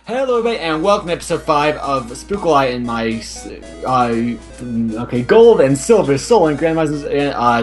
Hello everybody and welcome to episode 5 of Spookleye in my gold and silver soul and Randomized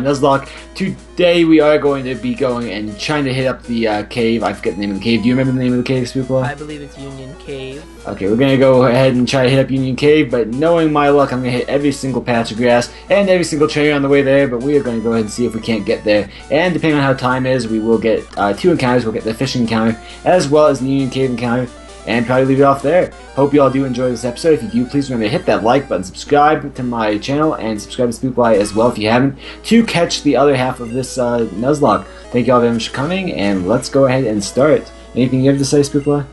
Nuzlocke. Today we are going to be going and trying to hit up the cave. I forget the name of the cave. Do you remember the name of the cave, Spookleye? I believe it's Union Cave. Okay, we're going to go ahead and try to hit up Union Cave, but knowing my luck, I'm going to hit every single patch of grass and every single trainer on the way there, but we are going to go ahead and see if we can't get there. And depending on how time is, we will get 2 encounters. We'll get the fishing encounter as well as the Union Cave encounter. And probably leave it off there. Hope you all do enjoy this episode. If you do, please remember to hit that like button, subscribe to my channel, and subscribe to Spookleye as well if you haven't, to catch the other half of this Nuzlocke. Thank you all very much for coming, and let's go ahead and start. Anything you have to say, Spookleye?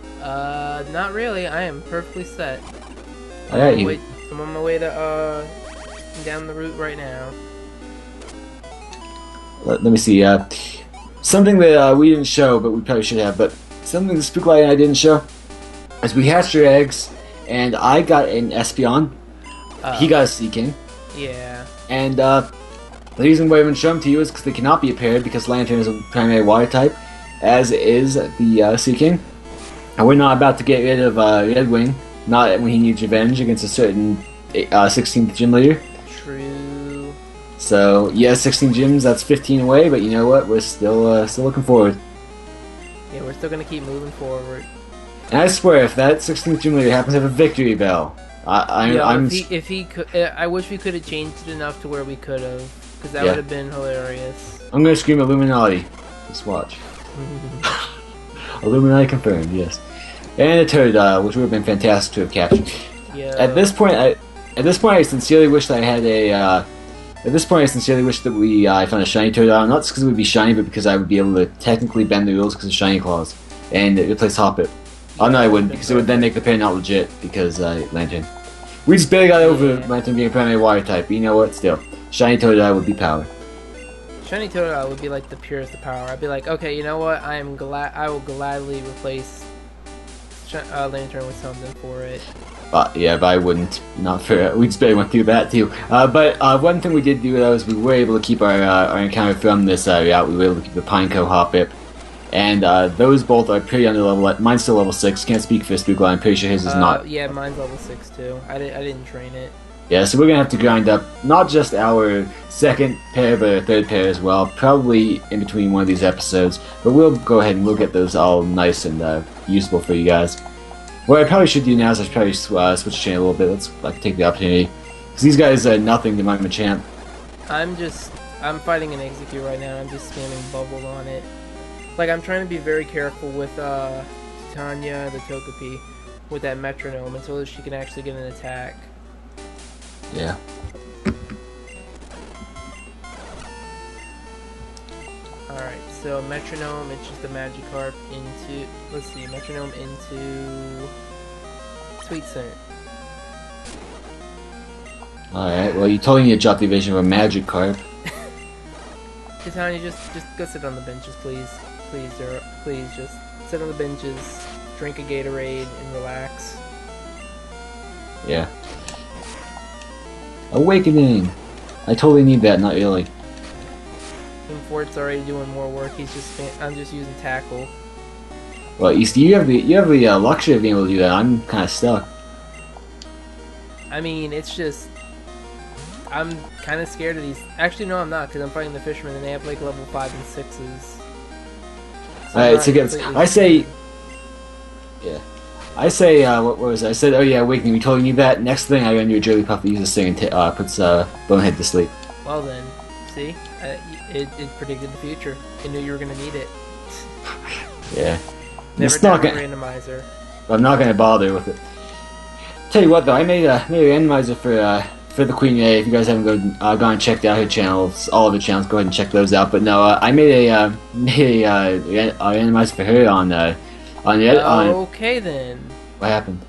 Not really. I am perfectly set. Alright, I'm on my way to, down the route right now. Let me see, something that we didn't show, but we probably should have, but something that Spookleye and I didn't show. As we hatched our eggs, and I got an Espion. He got a Sea King. Yeah. And the reason why I haven't shown them to you is because they cannot be paired because Lantern is a primary water type, as is the Sea King. And we're not about to get rid of Red Wing, not when he needs revenge against a certain 16th gym leader. True. So yeah, 16 gyms, that's 15 away, but you know what? We're still looking forward. Yeah, we're still gonna keep moving forward. And I swear, if that 16th gym leader happens to have a victory bell, if he could, I wish we could have changed it enough to where we could have, because that would have been hilarious. I'm gonna scream Illuminati. Just watch. Illuminati confirmed, yes. And a turd, which would have been fantastic to have captured. Yeah. At this point, I sincerely wish that I had a. At this point, I sincerely wish that I found a shiny turd. Not just because it would be shiny, but because I would be able to technically bend the rules because of shiny claws and replace Hoppip. Oh no, I wouldn't, because it would then make the pair not legit, because Lantern. We just barely got over Lantern being a primary water type, but you know what, still. Shiny Totodile would be power. Shiny Totodile would be like the purest of power. I'd be like, okay, you know what, I will gladly replace Lantern with something for it. Yeah, but I wouldn't. Not for we just barely went through that too. But one thing we did do though is we were able to keep our encounter from this route. We were able to keep the Pineco Hoppip. And those both are pretty under level. Mine's still level 6. Can't speak for Spookleye. I'm pretty sure his is not. Yeah, mine's level 6 too. I didn't train it. Yeah, so we're gonna have to grind up not just our second pair, but our third pair as well. Probably in between one of these episodes. But we'll go ahead and we'll get those all nice and useful for you guys. What I probably should do now is I should probably switch chain a little bit. I can take the opportunity because these guys are nothing to my Machamp. I'm fighting an Execute right now. I'm just spamming bubbles on it. Like, I'm trying to be very careful with Titania, the Togepi, with that metronome until she can actually get an attack. Yeah. Alright, so metronome, it's just a Magikarp into, let's see, metronome into Sweet Scent. Alright, well you told me to drop the vision of a Magikarp. Titania, just go sit on the benches, please. Please, please, just sit on the benches, drink a Gatorade, and relax. Yeah. Awakening! I totally need that, not really. Team Fort's already doing more work, I'm just using Tackle. Well, you see, you have the luxury of being able to do that. I'm kind of stuck. I mean, it's just... I'm kind of scared of these... Actually, no, I'm not, because I'm fighting the Fishermen, and they have, like, level 5 and 6s. Alright, so against... I say... Yeah. I say, what was it? I said, oh yeah, Awakening, we totally need that. Next thing, I'm gonna do a Jigglypuff that uses this thing and puts Bonehead to sleep. Well then, see? It predicted the future. It knew you were gonna need it. Yeah. Never down a randomizer. I'm not gonna bother with it. Tell you what though, I made a randomizer for the Queen A. If you guys haven't gone and checked out her channels, all of her channels, go ahead and check those out. But no, I made a randomizer for her on okay then. What happened?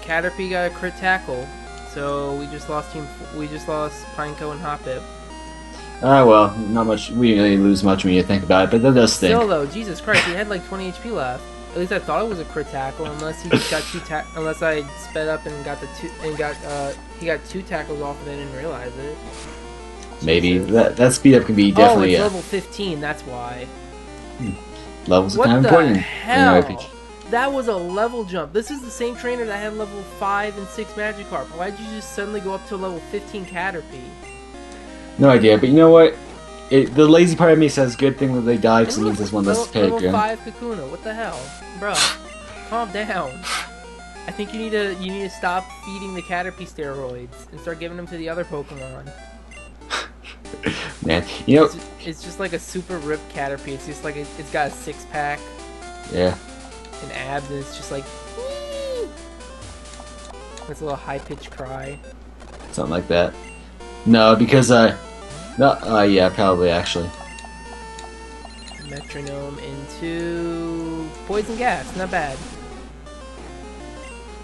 Caterpie got a crit tackle, so we just lost Pineco and Hoppip. Well, not much. We didn't really lose much when you think about it, but that does stink. Still though, Jesus Christ, he had like 20 HP left. At least I thought it was a crit tackle, unless he got unless I sped up and got he got 2 tackles off and I didn't realize it. Maybe that speed up can be definitely. Oh, it's level 15. That's why. Levels are What kind of the important hell? in an RPG. That was a level jump. This is the same trainer that had level 5 and 6 Magikarp. Why'd you just suddenly go up to level 15 Caterpie? No idea, but you know what? The lazy part of me says good thing that they died because it means there's one less Level pedigree. 5 Kakuna. What the hell, bro? Calm down. I think you need to stop feeding the Caterpie steroids and start giving them to the other Pokemon. Man, you know, it's just like a super ripped Caterpie. It's just like it's got a 6-pack. Yeah. And abs, and it's just like. It's a little high-pitched cry. Something like that. No, because yeah, probably actually. Metronome into poison gas. Not bad.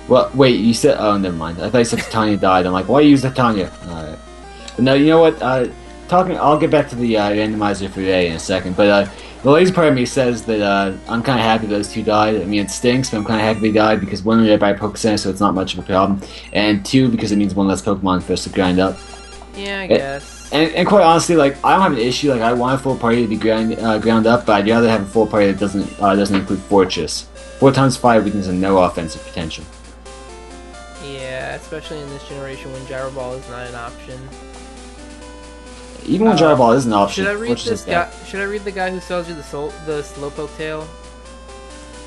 Well, wait, you said... Oh, never mind. I thought you said Titania died. I'm like, why use Titania? Alright. But no, you know what? I'll get back to the randomizer for today in a second, but the lazy part of me says that I'm kind of happy those two died. I mean, it stinks, but I'm kind of happy they died because one, they're by Poke Center, so it's not much of a problem, and two, because it means one less Pokemon for us to grind up. Yeah, I guess. And quite honestly, like, I don't have an issue. Like, I want a full party to be ground up, but I'd rather have a full party that doesn't include Fortress. 4 times 5 weakness and no offensive potential. Yeah, especially in this generation when Gyro Ball is not an option. Even when Gyro Ball is an option, should I read this guy? Should I read the guy who sells you the Slowpoke tail?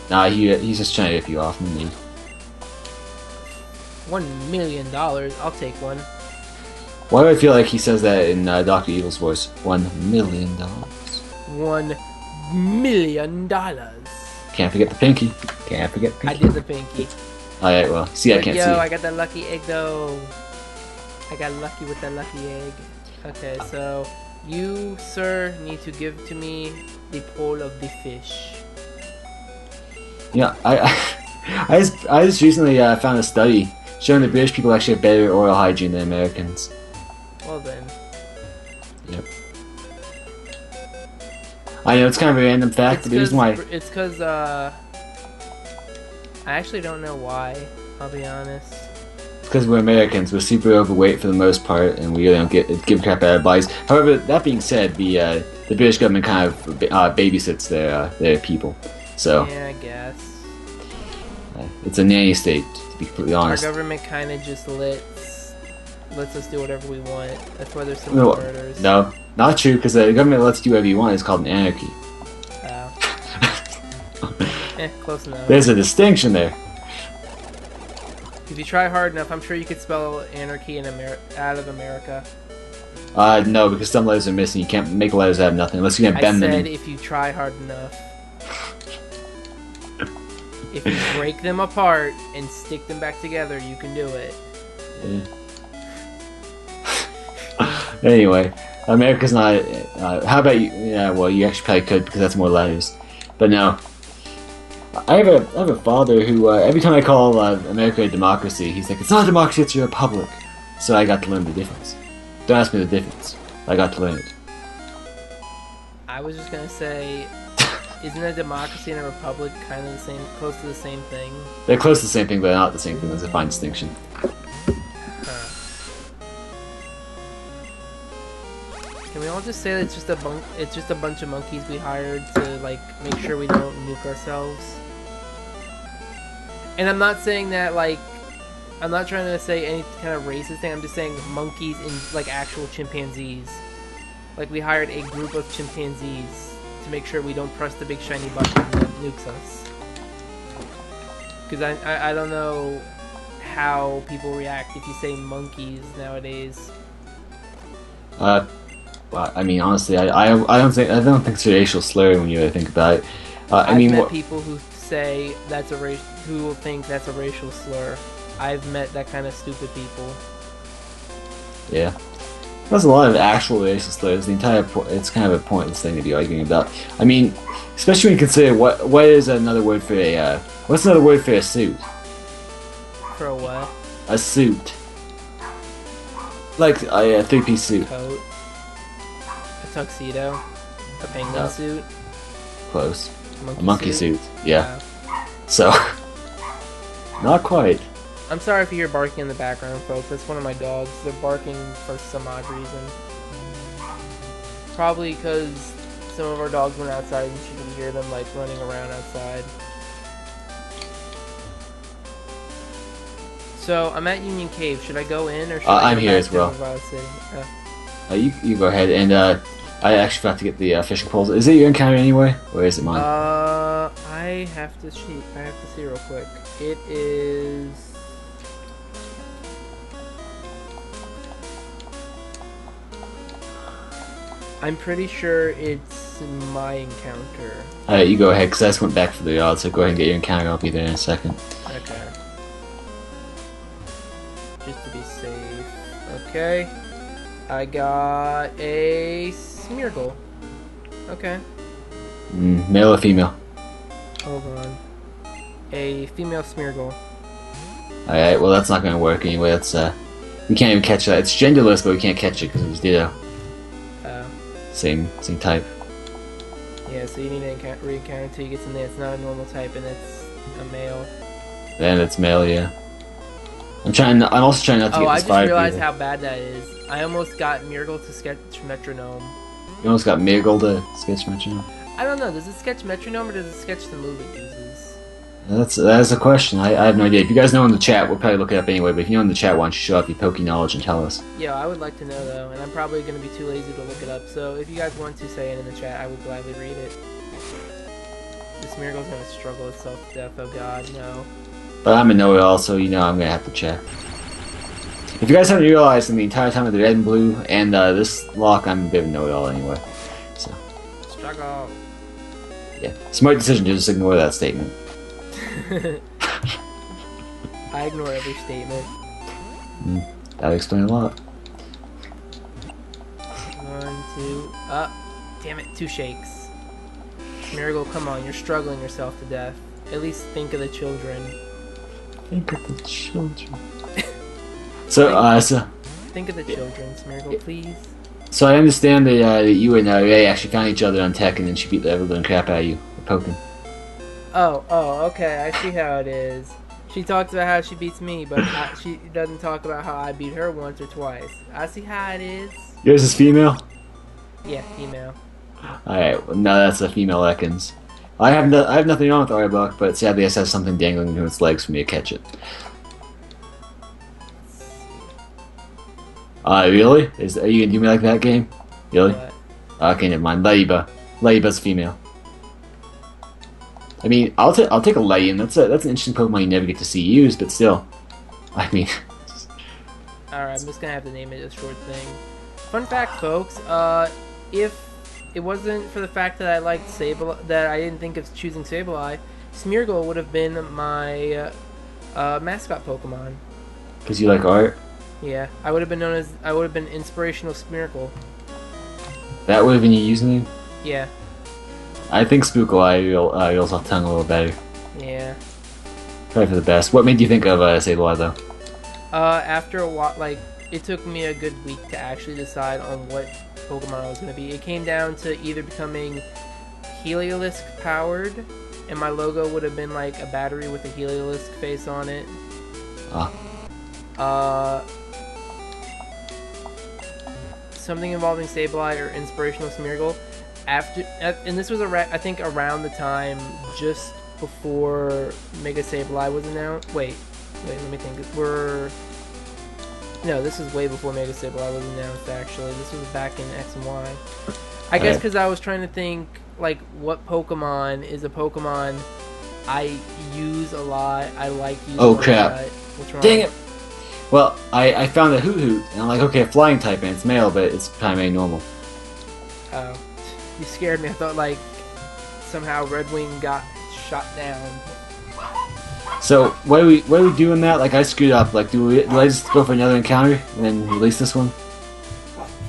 Nah, he's just trying to rip you off. Me. $1 million. I'll take one. Why do I feel like he says that in Dr. Evil's voice? $1 million. $1 million. Can't forget the pinky. Can't forget the pinky. I did the pinky. Alright, well, see, I can't see. Yo, I got that lucky egg though. I got lucky with that lucky egg. Okay, so you, sir, need to give to me the pole of the fish. Yeah, I just recently found a study showing that British people actually have better oral hygiene than Americans. Well then. Yep. I know it's kind of a random fact, but the reason why... It's because, I actually don't know why, I'll be honest. It's because we're Americans, we're super overweight for the most part, and we really don't give a crap about our bodies. However, that being said, the British government kind of babysits their people, so... Yeah, I guess. It's a nanny state, to be completely honest. Our government kind of just lets us do whatever we want. That's why there's so many murders. No, not true, because the government lets you do whatever you want. It's called an anarchy. Close enough. There's a distinction there. If you try hard enough, I'm sure you could spell anarchy in out of America. No, because some letters are missing. You can't make letters out of nothing unless you can bend them. I said if you try hard enough. If you break them apart and stick them back together, you can do it. Yeah. Anyway, America's not... how about you? Yeah, well, you actually probably could because that's more letters. But no. I have a father who, every time I call America a democracy, he's like, it's not a democracy, it's a republic. So I got to learn the difference. Don't ask me the difference. I got to learn it. I was just going to say... Isn't a democracy and a republic kind of the same, close to the same thing? They're close to the same thing, but not the same thing. There's a fine distinction. Can we all just say that it's just a bunch of monkeys we hired to like make sure we don't nuke ourselves? And I'm not saying that like, I'm not trying to say any kind of racist thing. I'm just saying monkeys and like actual chimpanzees. Like we hired a group of chimpanzees to make sure we don't press the big shiny button that nukes us. Because I don't know how people react if you say monkeys nowadays. Well, I mean, honestly, I don't think it's a racial slur when you really think about it. I've met people who say who will think that's a racial slur. I've met that kind of stupid people. Yeah. There's a lot of actual racial slurs. It's kind of a pointless thing to be arguing about. I mean, especially when you consider what is another word for a what's another word for a suit? For a what? A suit. Like a three-piece suit. Coat. A tuxedo. A penguin suit. Close. A monkey suit. Yeah. So, not quite. I'm sorry if you hear barking in the background, folks. That's one of my dogs. They're barking for some odd reason. Probably because some of our dogs went outside and she could hear them like running around outside. So I'm at Union Cave. Should I go in or should I I'm go here back as well. to Violet City? You go ahead, and I actually forgot to get the fishing poles. Is it your encounter anyway, or is it mine? I have to see. I have to see real quick. It is. I'm pretty sure it's my encounter. Alright, you go ahead, because I just went back for the yard, so go ahead and get your encounter. I'll be there in a second. Okay. Just to be safe. Okay. I got a Smeargle. Okay. Male or female? Hold on. A female Smeargle. Alright, well that's not going to work anyway. That's we can't even catch that. It's genderless, but we can't catch it because it was Ditto. Same type. Yeah, so you need to re-encounter until you get something that's not a normal type and it's a male. Then it's male, yeah. I'm also trying not to get this fire. I just realized how bad that is. I almost got Miracle to sketch Metronome. You almost got Miracle to sketch Metronome? I don't know, does it sketch Metronome or does it sketch the move it uses? That's a question. I have no idea. If you guys know in the chat, we'll probably look it up anyway, but if you know in the chat, why don't you show off your Poke knowledge and tell us? Yeah, I would like to know though, and I'm probably going to be too lazy to look it up, so if you guys want to say it in the chat, I would gladly read it. This Miracle's going to struggle itself to death, oh god, no. But I'm a know-it-all, so you know I'm going to have to check. If you guys haven't realized, in the entire time of the red and blue and this lock, I'm a bit of a know-it-all anyway. So. Struggle. Yeah, smart decision to just ignore that statement. I ignore every statement. That'll explain a lot. 1, 2, damn it, 2 shakes. Miracle, come on, you're struggling yourself to death. At least think of the children. Think of the children. So, think of the children, Miracle, please. So I understand that you and Ray actually found each other on Tech, and then she beat the ever-living crap out of you, poking. Oh, okay, I see how it is. She talks about how she beats me, but she doesn't talk about how I beat her once or twice. I see how it is. Yours is female? Yeah, female. Alright, well, no, that's a female Ekans. I have nothing wrong with Arbok, but sadly it has something dangling from its legs for me to catch it. Really? Are you gonna do me like that, game? Really? What? Okay, never mind. Leiba's female. I mean, I'll take a Leian. That's an interesting Pokemon you never get to see used, but still. I mean. Alright, I'm just gonna have to name it a short thing. Fun fact, folks, if it wasn't for the fact that I liked that I didn't think of choosing Sableye, Smeargle would have been my mascot Pokemon. Because you like art? Yeah, I would have been Inspirational Smeargle. That would have been your username? Yeah. I think Spookleye rolls off tongue a little better. Yeah. Probably for the best. What made you think of Sableye though? After a while, like, it took me a good week to actually decide on what Pokemon I was going to be. It came down to either becoming Heliolisk powered, and my logo would have been like a battery with a Heliolisk face on it. Something involving Sableye or Inspirational Smeargle. And this was I think around the time just before Mega Sableye was announced. Wait, let me think. No, this is way before Mega Sableye was announced. Actually, this was back in X and Y. I guess because I was trying to think like what Pokemon is a Pokemon I use a lot. I like using. Oh crap! What's wrong? Dang it! Well, I found a Hoot Hoot, and I'm like, okay, a flying type, and it's male, but it's primarily normal. Oh. You scared me. I thought, like, somehow Red Wing got shot down. So, what do we do in that? Like, I screwed up. Like, do I just go for another encounter, and then release this one?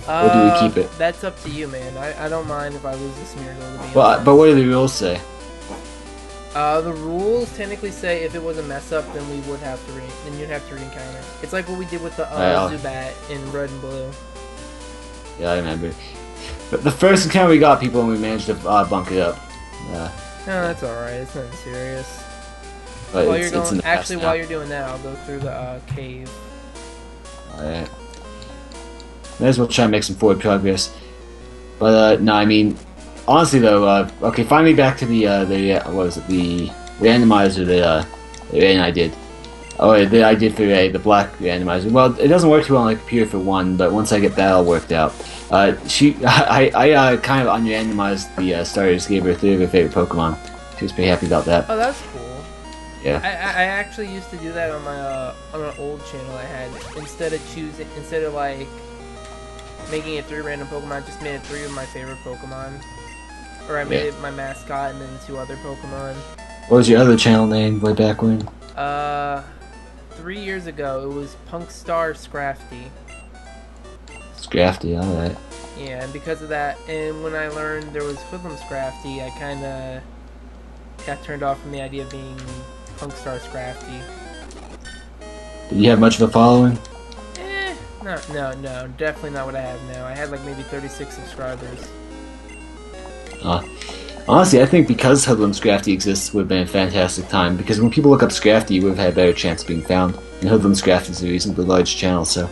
Or do we keep it? That's up to you, man. I don't mind if I lose this Smeargle. Well, but what do the rules say? The rules technically say if it was a mess up, then we would have to then you'd have to re-encounter. It's like what we did with the Zubat in Red and Blue. Yeah, I remember. But the first encounter we got, people, and we managed to bunk it up. No, that's alright. It's nothing serious. But while you're doing that, I'll go through the cave. Alright. May as well try and make some forward progress. But, no, I mean, honestly though, okay, finally back to the what was it, the randomizer that Ray and I did. Oh, I did for the black randomizer. Well, it doesn't work too well on a computer for one, but once I get that all worked out, I kind of unrandomized the starters, gave her 3 of her favorite Pokemon. She was pretty happy about that. Oh, that's cool. Yeah. I actually used to do that on an old channel I had. Instead of like making it 3 random Pokemon, I just made it 3 of my favorite Pokemon. Or I made it my mascot and then 2 other Pokemon. What was your other channel name way back when? 3 years ago, it was Punkstar Scrafty. Scrafty, alright. Yeah, and because of that, and when I learned there was Hoodlum Scrafty, I kinda got turned off from the idea of being Punkstar Scrafty. Did you have much of a following? No, definitely not what I have now. I had like maybe 36 subscribers. Honestly, I think because Hoodlum Scrafty exists would have been a fantastic time, because when people look up Scrafty, you would have had a better chance of being found. And Hoodlum Scrafty is a reasonably large channel, so...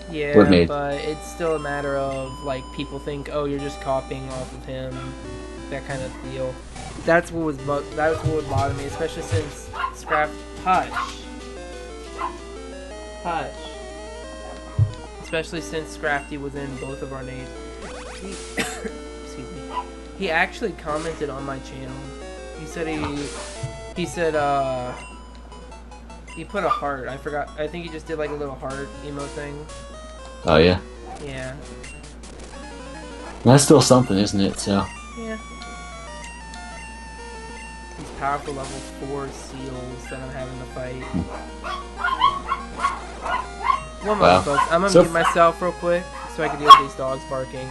Yeah, but it's still a matter of, like, people think, oh, you're just copying off of him, that kind of deal. That's what would bother me, especially since Especially since Scrafty was in both of our names. Excuse me. He actually commented on my channel. He said he put a heart. I forgot. I think he just did like a little heart emote thing. Oh yeah. Yeah. That's still something, isn't it? So. Yeah. These powerful level 4 seals that I'm having to fight. One moment, folks. I'm gonna mute myself real quick so I can deal with these dogs barking.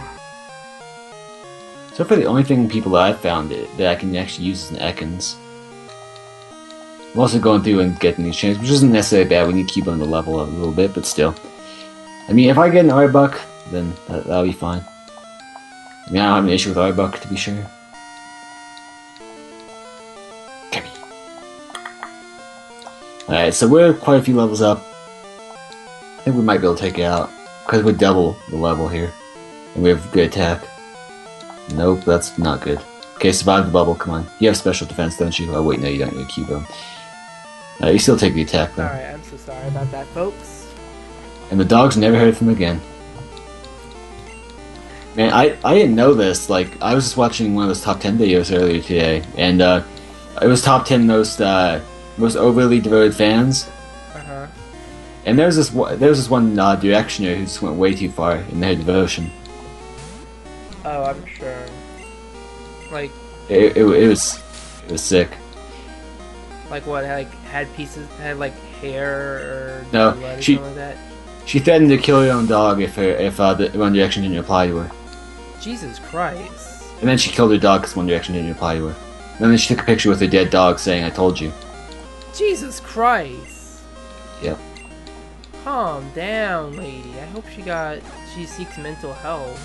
So far, the only thing people that I've found that I can actually use is an Ekans. I'm also going through and getting these chains, which isn't necessarily bad. We need to keep on the level a little bit, but still. I mean, if I get an Arbok, then that'll be fine. I mean, I don't have an issue with Arbok, to be sure. Come here. Alright, so we're quite a few levels up. I think we might be able to take it out, because we're double the level here. And we have good attack. Nope, that's not good. Okay, survive the bubble, come on. You have special defense, don't you? Oh wait, no you don't, you're a Cubo. You still take the attack though. Alright, I'm so sorry about that, folks. And the dogs never heard from again. Man, I didn't know this. Like, I was just watching one of those top 10 videos earlier today, and it was top 10 most overly devoted fans. Uh-huh. And there was this one directioner who just went way too far in their devotion. Oh, I'm sure. Like it was sick. Like what? Had like hair or no, blood or something like that. She threatened to kill her own dog if the One Direction didn't reply to her. Jesus Christ. And then she killed her dog because One Direction didn't reply to her. And then she took a picture with her dead dog saying, "I told you." Jesus Christ. Yep. Calm down, lady. I hope she seeks mental health.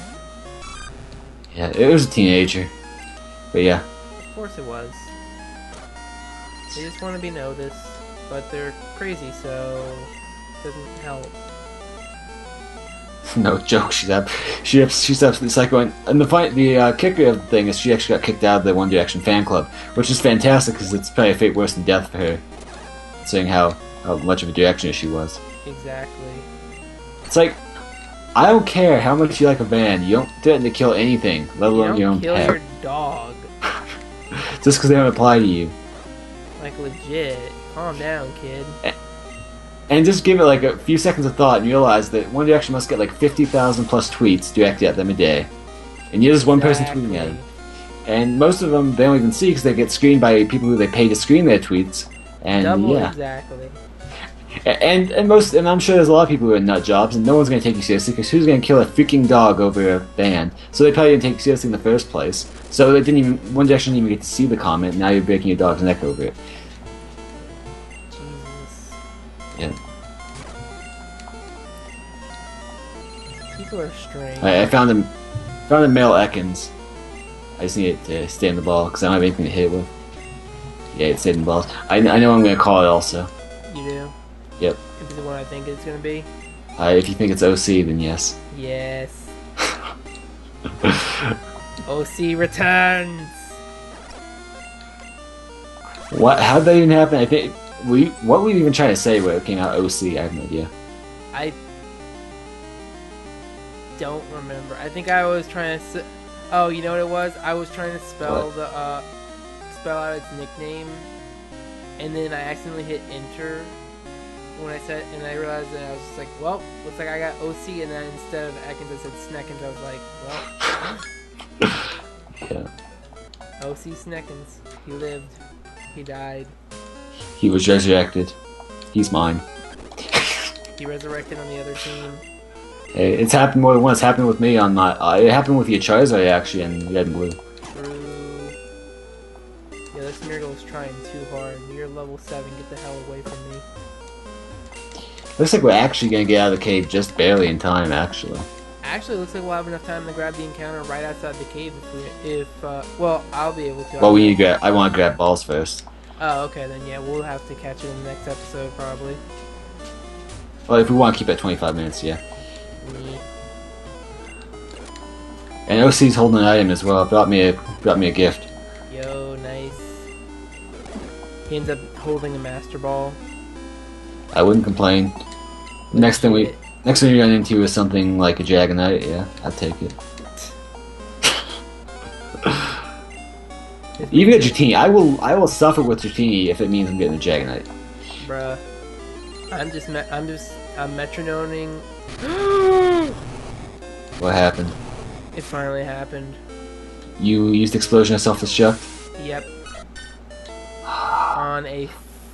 Yeah, it was a teenager. But yeah. Of course it was. They just want to be noticed, but they're crazy, so it doesn't help. No joke, she's absolutely psycho. And the kicker of the thing is she actually got kicked out of the One Direction fan club, which is fantastic because it's probably a fate worse than death for her, seeing how much of a directioner she was. Exactly. It's like, I don't care how much you like a band, you don't threaten to kill anything, let alone your own pet. You don't kill your dog. Just because they don't apply to you. Like legit. Calm down, kid. And just give it like a few seconds of thought and realize that One Direction must get like 50,000 plus tweets directed at them a day. And you're just one person tweeting at them. And most of them they don't even see because they get screened by people who they pay to screen their tweets. And double yeah. Exactly. And I'm sure there's a lot of people who are nut jobs and no one's going to take you seriously because who's going to kill a freaking dog over a band? So they probably didn't take you seriously in the first place. So they One Direction didn't even get to see the comment, and now you're breaking your dog's neck over it. Jesus. Yeah. People are strange. I found a male Ekans. I just need it to stay in the ball because I don't have anything to hit it with. Yeah, it stayed in the balls. I know I'm going to call it also. You do? Yep. Is it what I think it's going to be? If you think it's OC, then yes. Yes. OC returns. What? How'd that even happen? I think what were you even trying to say when it came out OC? I have no idea. I don't remember. I think I was trying to. Oh, you know what it was? I was trying to spell spell out its nickname, and then I accidentally hit enter when I said, and I realized that I was just like, well, looks like I got OC, and then instead of Ekans, I said Sneckens. I was like, well, Yeah. OC Sneckens. He lived. He died. He was resurrected. He's mine. He resurrected on the other team. Hey, it's happened more than once. It happened with me on my. It happened with your Charizard actually, and Red and Blue. True. Yeah, this Smeargle is trying too hard. You're level 7. Get the hell away from me. Looks like we're actually gonna get out of the cave just barely in time, actually. Actually, it looks like we'll have enough time to grab the encounter right outside the cave well, I'll be able to. Well, we need to grab. I want to grab balls first. Oh, okay, then yeah, we'll have to catch it in the next episode, probably. Well, if we want to keep it 25 minutes, yeah. And OC's holding an item as well. Brought me a gift. Yo, nice. He ends up holding a Master Ball. I wouldn't complain. Next thing we run into is something like a Dragonite. Yeah, I'd take it. Even a Dratini, I will suffer with Dratini if it means I'm getting a Dragonite. Bruh, I'm metronoming. What happened? It finally happened. You used explosion of self-destruct? Yep. On a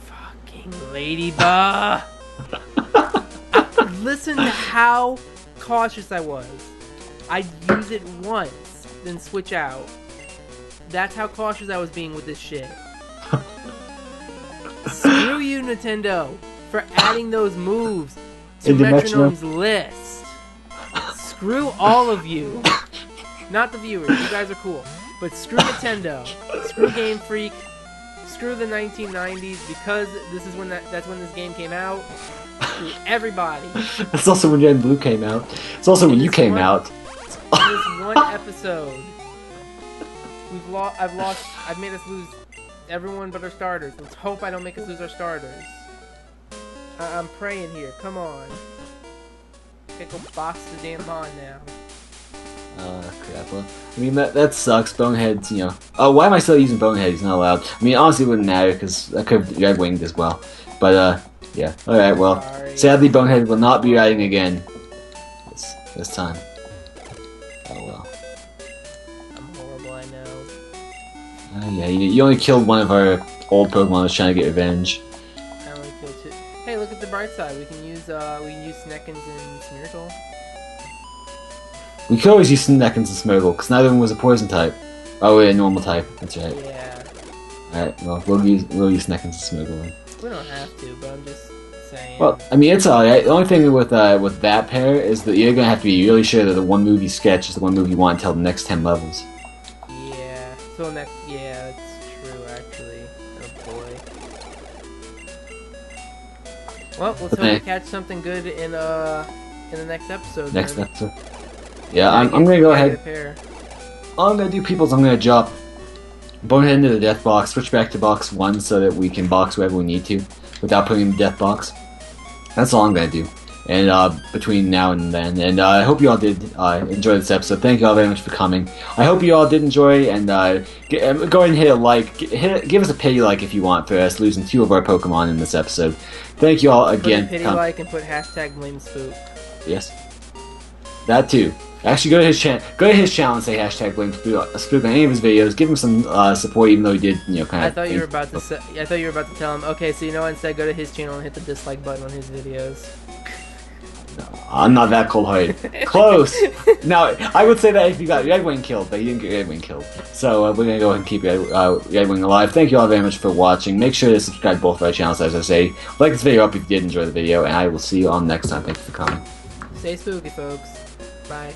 fucking ladybug. Listen to how cautious I was. I'd use it once, then switch out. That's how cautious I was being with this shit. Screw you, Nintendo, for adding those moves to Metronome's list. Screw all of you. Not the viewers, you guys are cool. But screw Nintendo, screw Game Freak, screw the 1990s, because this is that's when this game came out. Screw everybody. That's also when Red and Blue came out. It's also when you came out. In this one episode, I've made us lose everyone but our starters. Let's hope I don't make us lose our starters. I'm praying here. Come on. Gotta go box the damn mon now. Crap. Well, I mean, that sucks. Bonehead's, you know. Oh, why am I still using Bonehead? He's not allowed. I mean, honestly, it wouldn't matter because I could have Red Winged as well. But, yeah. Alright, well, sadly, Bonehead will not be riding again this time. Oh, well. I'm horrible, I know. Yeah, you only killed one of our old Pokemon who's trying to get revenge. I only killed 2. Hey, look at the bright side. We can use Sneckens and Smeargle. We could always use Sneckens and Smeargle, because neither of them was a poison type. Oh, yeah, normal type. That's right. Yeah. Alright, well, we'll use Sneckens and Smeargle then. We don't have to, but I'm just saying. Well, I mean, it's alright. The only thing with that pair is that you're gonna have to be really sure that the one move you sketch is the one move you want until the next 10 levels. Yeah. So next, yeah, that's true, actually. Oh boy. Well, let's hope we catch something good in the next episode. Next episode. Yeah, I'm gonna go ahead. All I'm gonna do, peoples, I'm gonna drop Bonehead into the death box, switch back to box 1 so that we can box wherever we need to without putting him in the death box. That's all I'm gonna do. And between now and then, and I hope you all did enjoy this episode. Thank you all very much for coming. I hope you all did enjoy, and go ahead and hit a like, give us a pity like if you want for us losing 2 of our Pokemon in this episode. Thank you all again. Put a pity like and put hashtag blame Spook. Yes, that too. Actually, go to his channel and say hashtag blame Spook on any of his videos. Give him some support, even though he did, you know, kind of. I thought you were about to tell him. Okay, so you know, instead go to his channel and hit the dislike button on his videos. No, I'm not that cold-hearted. Close. Now, I would say that if you got Red Wing killed, but you didn't get Red Wing killed. So we're gonna go ahead and keep Red Wing alive. Thank you all very much for watching. Make sure to subscribe to both of our channels, as I say. Like this video up if you did enjoy the video, and I will see you all next time. Thank you for coming. Stay spooky, folks. Bye.